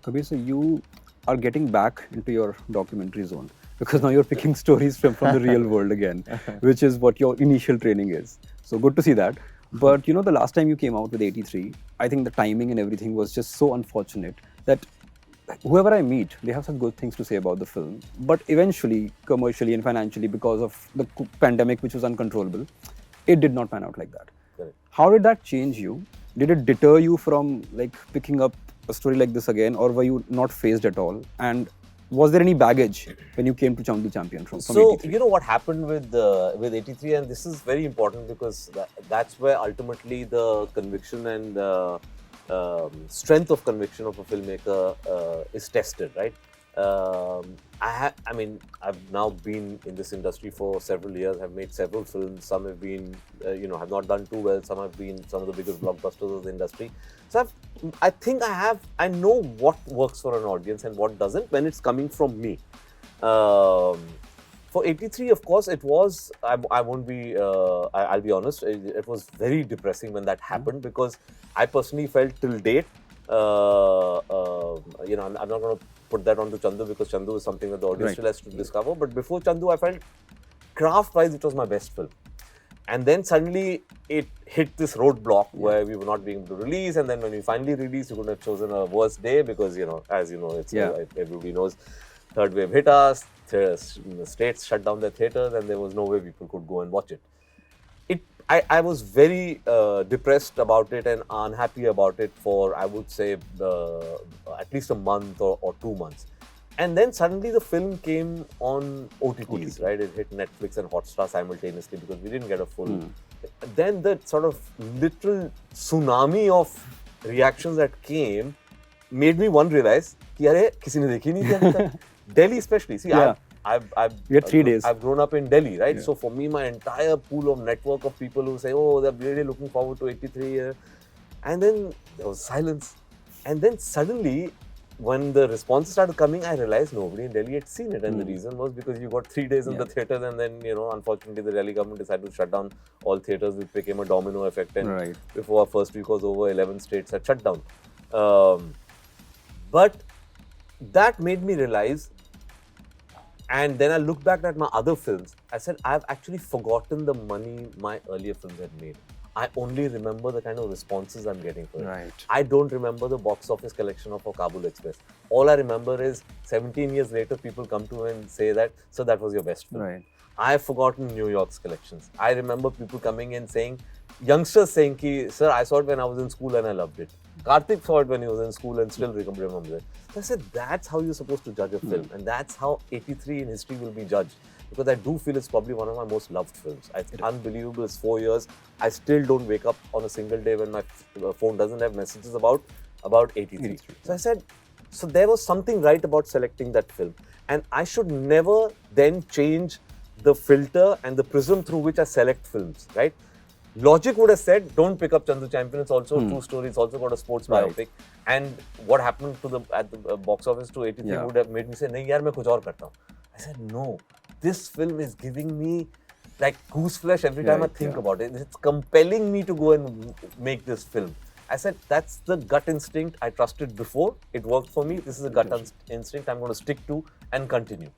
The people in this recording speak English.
Kabir, so you are getting back into your documentary zone because now you're picking stories from the real world again, which is what your initial training is. So good to see that. But the last time you came out with 83, I think the timing and everything was just so unfortunate that whoever I meet, they have such good things to say about the film. But eventually, commercially and financially, because of the pandemic, which was uncontrollable, it did not pan out like that. Correct. How did that change you? Did it deter you from like picking up a story like this again, or were you not phased at all? And was there any baggage when you came to Chandu Champion from So 83? you know what happened with 83, and this is very important because that's where ultimately the conviction and strength of conviction of a filmmaker is tested, right? I mean, I've now been in this industry for several years. I've made several films. Some have been, have not done too well. Some have been some of the biggest blockbusters of the industry. So I know what works for an audience and what doesn't when it's coming from me. For 83, of course, it was, I won't be, I'll be honest, it was very depressing when that happened because I personally felt till date, I'm not going to put that onto Chandu because Chandu is something that the audience still has to discover. But before Chandu, I felt craft-wise, it was my best film. And then suddenly it hit this roadblock where we were not being able to release. And then when we finally released, we could have chosen a worse day because, as you know, everybody knows, third wave hit us, states shut down their theatres, and there was no way people could go and watch it. I was very depressed about it and unhappy about it for, I would say, at least a month or 2 months. And then suddenly the film came on OTTs, right? It hit Netflix and Hotstar simultaneously because we didn't get a full. Then the sort of literal tsunami of reactions that came made me realize, "Ki kisi ne dekhi nahi thi." Delhi especially. See, We had 3 days. I've grown up in Delhi, right? Yeah. So for me, my entire pool of network of people who say, "Oh, they're really looking forward to 83," and then there was silence. And then suddenly, when the responses started coming, I realized nobody in Delhi had seen it, and the reason was because you got 3 days in the theaters, and then unfortunately, the Delhi government decided to shut down all theaters, which became a domino effect. And before our first week was over, 11 states had shut down. But that made me realize. And then I looked back at my other films. I said, I've actually forgotten the money my earlier films had made. I only remember the kind of responses I'm getting for it. Right. I don't remember the box office collection of Kabul Express. All I remember is 17 years later, people come to me and say that, so that was your best film. Right. I've forgotten New York's collections. I remember people coming in saying, youngsters saying, ki, sir, I saw it when I was in school and I loved it. Kartik saw it when he was in school and still remembers it. So I said, that's how you're supposed to judge a film. And that's how 83 in history will be judged. Because I do feel it's probably one of my most loved films. It's unbelievable. It's 4 years. I still don't wake up on a single day when my phone doesn't have messages about 83. So I said, so there was something right about selecting that film. And I should never then change the filter and the prism through which I select films, right? Logic would have said, don't pick up Chandu Champion. It's also a true story. It's also got a sports biopic. And what happened at the box office to 83 would have made me say, nahi yaar, main kuch aur karta hu. I said, no, this film is giving me like goose flesh every time I think about it. It's compelling me to go and make this film. I said, that's the gut instinct I trusted before. It worked for me. This is a gut instinct I'm going to stick to and continue.